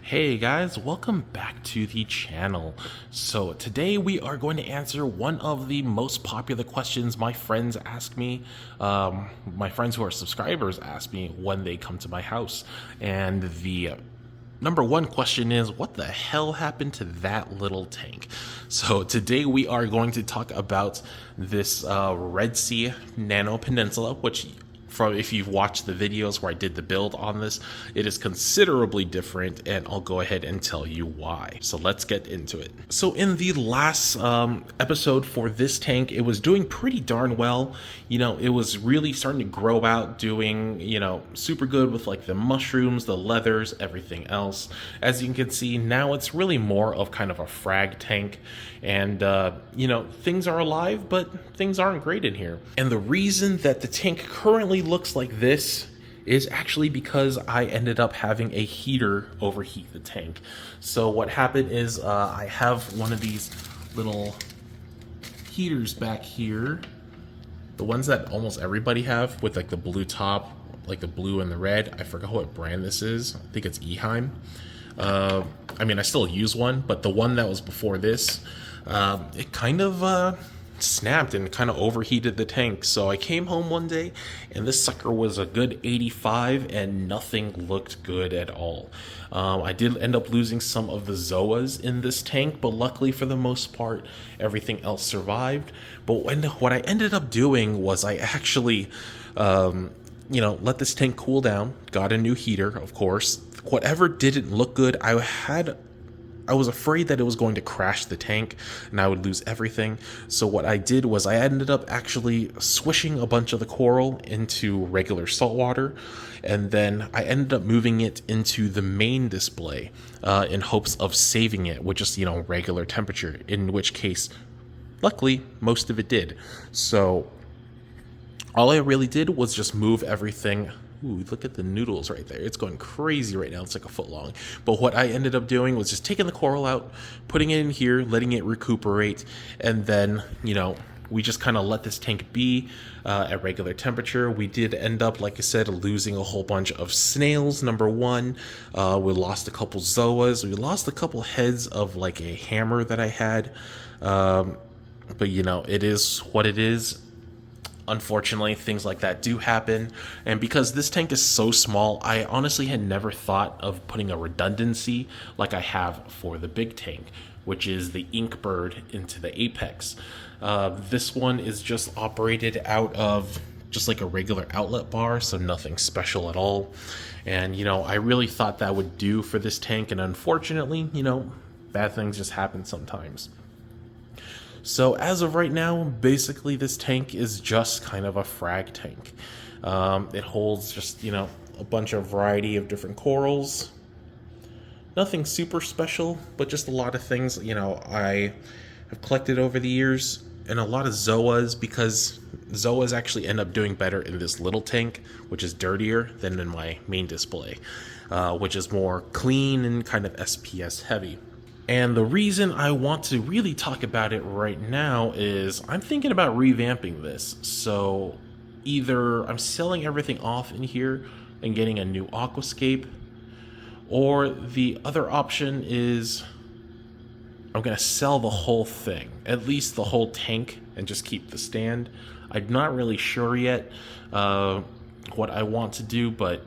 Hey guys, welcome back to the channel. So today we are going to answer one of the most popular questions my friends ask me, my friends who are subscribers ask me when they come to my house. And the number one question is, what the hell happened to that little tank? So today we are going to talk about this Red Sea Nano Peninsula, which if you've watched the videos where I did the build on this, it is considerably different, and I'll go ahead and tell you why. So let's get into it. So in the last episode for this tank, it was doing pretty darn well. You know, it was really starting to grow out, doing, you know, super good with like the mushrooms, the leathers, everything else. As you can see, now it's really more of kind of a frag tank, and you know, things are alive, but things aren't great in here. And the reason that the tank currently looks like this is actually because I ended up having a heater overheat the tank. So what happened is I have one of these little heaters back here, the ones that almost everybody have with like the blue top, like the blue and the red. I forgot what brand this is. I think it's Eheim. I mean, I still use one, but the one that was before this, it kind of snapped and kind of overheated the tank. So I came home one day and this sucker was a good 85 and nothing looked good at all. I did end up losing some of the Zoas in this tank, but luckily for the most part everything else survived. But what I ended up doing was I actually you know, let this tank cool down, got a new heater, of course. Whatever didn't look good, I was afraid that it was going to crash the tank and I would lose everything. So what I did was I ended up actually swishing a bunch of the coral into regular salt water, and then I ended up moving it into the main display in hopes of saving it with just, you know, regular temperature, in which case, luckily, most of it did. So all I really did was just move everything. Ooh, look at the noodles right there. It's going crazy right now. It's like a foot long. But what I ended up doing was just taking the coral out, putting it in here, letting it recuperate, and then, you know, we just kind of let this tank be at regular temperature. We did end up, like I said, losing a whole bunch of snails, number one. We lost a couple Zoas. We lost a couple heads of like a hammer that I had. But, you know, it is what it is. Unfortunately, things like that do happen, and because this tank is so small, I honestly had never thought of putting a redundancy like I have for the big tank, which is the Inkbird into the Apex. This one is just operated out of just like a regular outlet bar, so nothing special at all. And, you know, I really thought that would do for this tank, and unfortunately, you know, bad things just happen sometimes. So as of right now, basically this tank is just kind of a frag tank. It holds just, you know, a bunch of variety of different corals. Nothing super special, but just a lot of things, you know, I have collected over the years, and a lot of Zoas, because Zoas actually end up doing better in this little tank, which is dirtier than in my main display, which is more clean and kind of SPS heavy. And the reason I want to really talk about it right now is I'm thinking about revamping this. So either I'm selling everything off in here and getting a new aquascape, or the other option is I'm going to sell the whole thing, at least the whole tank, and just keep the stand. I'm not really sure yet what I want to do, but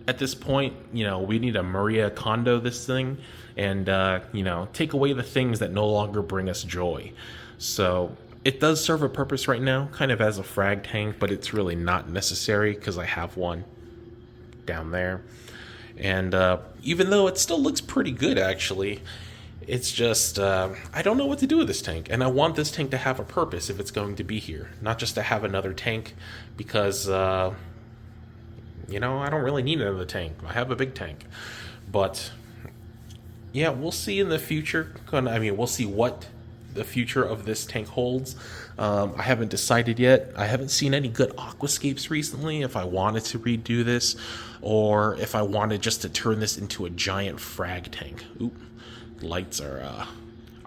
at this point, you know, we need a Maria Kondo this thing, and you know, take away the things that no longer bring us joy. So it does serve a purpose right now, kind of as a frag tank, but it's really not necessary because I have one down there. And even though it still looks pretty good, actually, it's just I don't know what to do with this tank, and I want this tank to have a purpose if it's going to be here, not just to have another tank, because you know, I don't really need another tank. I have a big tank. But yeah, we'll see in the future. I mean, we'll see what the future of this tank holds. I haven't decided yet. I haven't seen any good aquascapes recently, if I wanted to redo this, or if I wanted just to turn this into a giant frag tank. Oop, lights are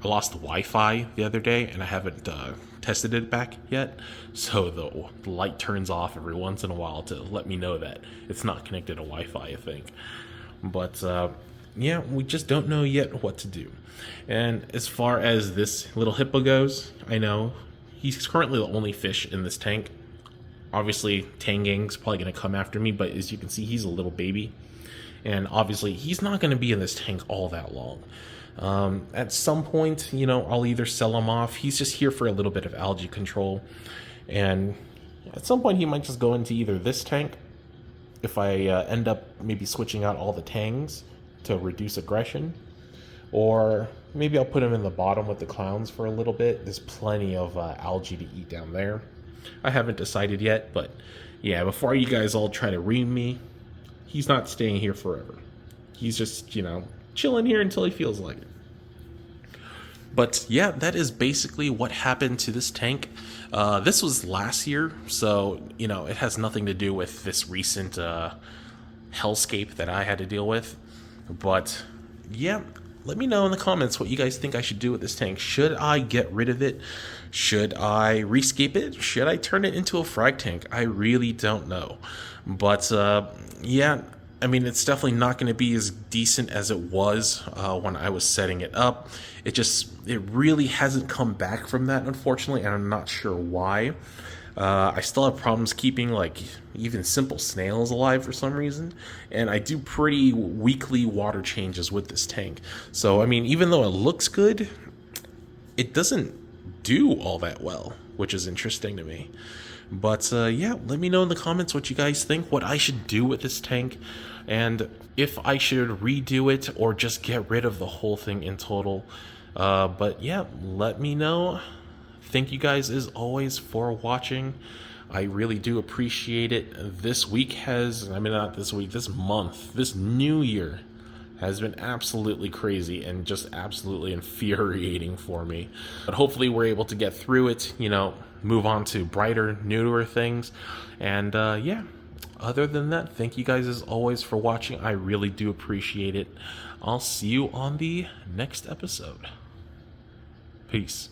I lost the Wi-Fi the other day, and I haven't tested it back yet, so the light turns off every once in a while to let me know that it's not connected to Wi-Fi, I think. But yeah, we just don't know yet what to do. And as far as this little hippo goes, I know he's currently the only fish in this tank. Obviously, Tangang's probably going to come after me, but as you can see, he's a little baby. And obviously, he's not going to be in this tank all that long. At some point, I'll either sell him off. He's just here for a little bit of algae control. And at some point, he might just go into either this tank, if I end up maybe switching out all the tangs to reduce aggression, or maybe I'll put him in the bottom with the clowns for a little bit. There's plenty of algae to eat down there. I haven't decided yet, but yeah, before you guys all try to ream me, he's not staying here forever. He's just, chilling here until he feels like it. But yeah, that is basically what happened to this tank. This was last year, so, it has nothing to do with this recent hellscape that I had to deal with. But yeah, let me know in the comments what you guys think I should do with this tank. Should I get rid of it? Should I rescape it? Should I turn it into a frag tank? I really don't know. But yeah, I mean, it's definitely not going to be as decent as it was when I was setting it up. It really hasn't come back from that, unfortunately, and I'm not sure why. I still have problems keeping even simple snails alive for some reason, and I do pretty weekly water changes with this tank. So, I mean, even though it looks good, it doesn't do all that well, which is interesting to me. But yeah, let me know in the comments what you guys think, what I should do with this tank, and if I should redo it or just get rid of the whole thing in total. But yeah, let me know. Thank you guys as always for watching. I really do appreciate it. This month, this new year has been absolutely crazy and just absolutely infuriating for me. But hopefully we're able to get through it, move on to brighter, newer things. And yeah, other than that, thank you guys as always for watching. I really do appreciate it. I'll see you on the next episode. Peace.